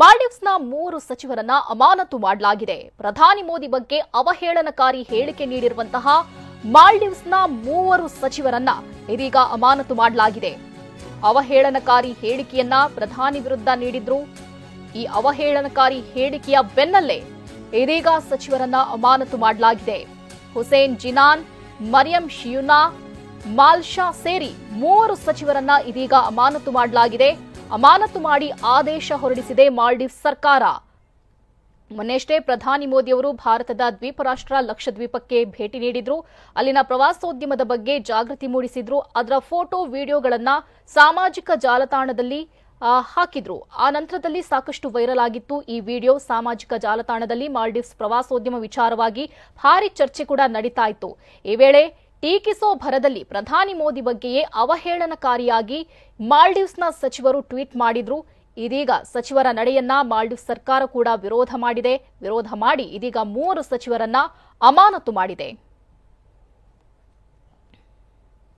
ಮಾಲ್ಡೀವ್ಸ್ನ 3 ಸಚಿವರನ್ನ ಅಮಾನತು ಮಾಡಲಾಗಿದೆ. ಪ್ರಧಾನಿ ಮೋದಿ ಬಗ್ಗೆ ಅವಹೇಳನಕಾರಿ ಹೇಳಿಕೆ ನೀಡಿರುವಂತಹ ಮಾಲ್ಡೀವ್ಸ್ನ 3 ಸಚಿವರನ್ನ ಇದೀಗ ಅಮಾನತು ಮಾಡಲಾಗಿದೆ. ಅವಹೇಳನಕಾರಿ ಹೇಳಿಕೆಯನ್ನ ಪ್ರಧಾನಿ ವಿರುದ್ಧ ನೀಡಿದ್ರು. ಈ ಅವಹೇಳನಕಾರಿ ಹೇಳಿಕೆಯ ಬೆನ್ನಲ್ಲೇ ಇದೀಗ ಸಚಿವರನ್ನ ಅಮಾನತು ಮಾಡಲಾಗಿದೆ. ಹುಸೇನ್ ಜಿನಾನ್, ಮರಿಯಂ ಶಿಯುನಾ, ಮಾಲ್ಶಾ ಸೇರಿ 3 ಸಚಿವರನ್ನ ಇದೀಗ ಅಮಾನತು ಮಾಡಲಾಗಿದೆ. ಅಮಾನತು ಮಾಡಿ ಆದೇಶ ಹೊರಡಿಸಿದೆ ಮಾಲ್ಡೀವ್ಸ್ ಸರ್ಕಾರ. ಮೊನ್ನೆಷ್ಟೇ ಪ್ರಧಾನಿ ಮೋದಿಯವರು ಭಾರತದ ದ್ವೀಪ ರಾಷ್ಟ್ರ ಲಕ್ಷದ್ವೀಪಕ್ಕೆ ಭೇಟಿ ನೀಡಿದ್ರು. ಅಲ್ಲಿನ ಪ್ರವಾಸೋದ್ಯಮದ ಬಗ್ಗೆ ಜಾಗೃತಿ ಮೂಡಿಸಿದ್ರು. ಅದರ ಫೋಟೋ ವಿಡಿಯೋಗಳನ್ನ ಸಾಮಾಜಿಕ ಜಾಲತಾಣದಲ್ಲಿ ಹಾಕಿದ್ರು. ಆ ನಂತರದಲ್ಲಿ ಸಾಕಷ್ಟು ವೈರಲ್ ಆಗಿತ್ತು ಈ ವಿಡಿಯೋ. ಸಾಮಾಜಿಕ ಜಾಲತಾಣದಲ್ಲಿ ಮಾಲ್ಡೀವ್ಸ್ ಪ್ರವಾಸೋದ್ಯಮ ವಿಚಾರವಾಗಿ ಭಾರಿ ಚರ್ಚೆ ಕೂಡ ನಡೀತಾ ಇತ್ತು. ಈ ವೇಳೆ ಟೀಕಿಸೋ ಭರದಲ್ಲಿ ಪ್ರಧಾನಿ ಮೋದಿ ಬಗ್ಗೆಯೇ ಅವಹೇಳನಕಾರಿಯಾಗಿ ಮಾಲ್ಡೀವ್ಸ್ನ ಸಚಿವರು ಟ್ವೀಟ್ ಮಾಡಿದ್ರು. ಇದೀಗ ಸಚಿವರ ನಡೆಯನ್ನ ಮಾಲ್ಡೀವ್ಸ್ ಸರ್ಕಾರ ಕೂಡ ವಿರೋಧ ಮಾಡಿ ಇದೀಗ 3 ಸಚಿವರನ್ನ ಅಮಾನತು ಮಾಡಿದೆ.